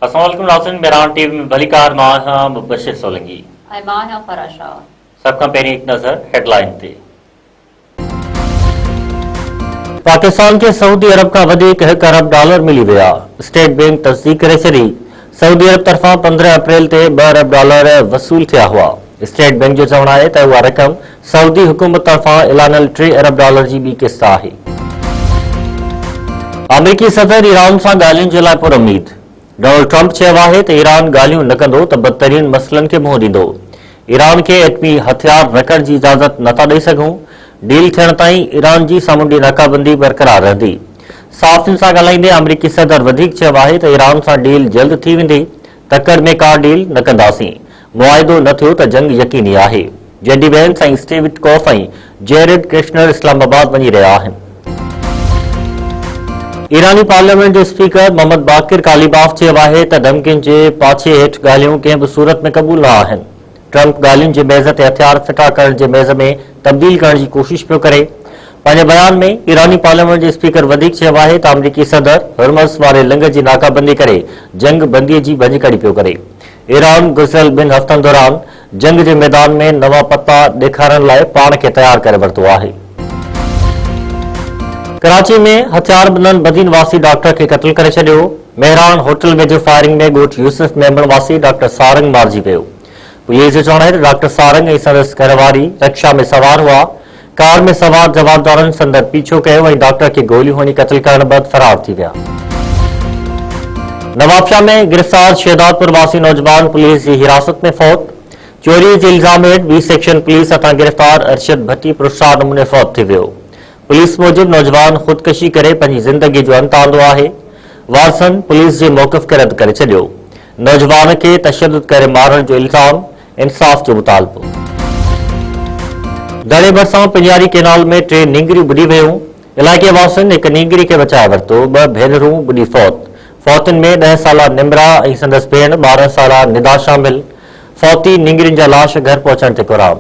अस्सलामुअलैकुम नाज़रीन, मेरान टीवी में भलीकार मां हां मुबशिर सोलंकी ऐं मां आहियां फराशा। सब खां पहिरीं हिकु नज़र हेडलाइन ते। पाकिस्तान के सऊदी अरब का वधीक $1 अरब मिली विया। स्टेट बैंक तस्दीक करे छॾी। सऊदी अरब तरफां 15 अप्रैल ते $2 अरब वसूल थिया हुआ। स्टेट बैंक जो चवणु आहे त उहा रक़म सऊदी हुकूमत तरफां ऐलानल $3 अरब जी ॿी किस्त आहे। अमरीकी सदर ईरान सां ॻाल्हियुनि जे लाइ पुरउमीद। डोनाल्ड ट्रंप चयो आहे त ईरान ॻाल्हियूं न कंदो त बदतरीन मसइलनि खे मुंहुं ॾींदो। ईरान खे एटमी हथियार रखण जी इजाज़त नथा ॾेई सघूं। डील थियण ताईं ईरान जी सामूंडी नाकाबंदी बरक़रार रहंदी। साफ़िन सां ॻाल्हाईंदे अमरीकी सदर वधीक चयो आहे त ईरान सां डील जल्द थी वेंदी। तकड़ में का डील न कंदासीं। मुआइदो न थियो त जंग यकीनी आहे। जेडी वेंस ऐं स्टीव विटकॉफ ऐं जेरेड कुश्नर इस्लामाबाद वञी रहिया आहिनि। ईरानी पार्लियामेंट जे स्पीकर मोहम्मद बाकिर कालीबाफ चयो आहे त धमकियुनि जे पाछे हेठि ॻाल्हियूं कंहिं बि सूरत में क़बूल न आहिनि। ट्रंप ॻाल्हियुनि जे मेज़ ते हथियार फिटा करण जे मेज़ में तब्दील करण जी कोशिश पियो करे। पंहिंजे बयान में ईरानी पार्लियामेंट जे स्पीकर वधीक चयो आहे त अमरीकी सदर हरमज़ वारे लिंग जी नाकाबंदी करे जंग बंदीअ जी भञकड़ी पियो करे। ईरान गुज़िरियल 2 हफ़्तनि दौरान जंग जे मैदान में नवां पता ॾेखारण लाइ पाण खे तयार करे वरितो आहे। कराची में हथियारबंदनि बदीन वासी डॉक्टर खे क़त्ल करे छॾियो। मेहरान होटल वेझो फायरिंग में ॻोठ यूसुफ मेमण वासी डॉक्टर सारंग मारिजी वियो। पुलिस जो चवणु आहे त डॉक्टर सारंग ऐं संदसि घरवारी रिक्शा में सवार हुआ। कार में सवार जवाबदारनि संदसि पीछो कयो ऐं डॉक्टर खे गोलियूं हणी क़त्ल करण बैदि फरार थी विया। नवाबशाह में गिरफ़्तार शहदादपुर वासी नौजवान पुलिस जी हिरासत में फौत। चोरी जे इल्ज़ाम हेठि बी सेक्शन पुलिस हथां गिरफ़्तार अरशद भट्टी पुरस्कार नमूने फौत थी वियो। पुलिस मूजिब नौजवान ख़ुदकशी करे पंहिंजी ज़िंदगी जो अंत आंदो आहे। वारसनि पुलिस जे मौक़िफ़ खे रद्द करे छॾियो। नौजवान खे तशद्दुद करे मारण जो इल्ज़ाम, इंसाफ़ जो मुतालबो। दड़े भरिसां पिंजारी केनाल में 3 नींगरियूं बुॾी वियूं। इलाइक़े वासियुनि हिक नींगरी खे बचाए वरितो। 2 भेनरूं बुॾी फौत। फौतुनि में 10 साला निमरा ऐं संदसि भेण 12 साला निदा शामिल। फौती नींगरियुनि जा लाश घर पहुचण ते क़ुराम।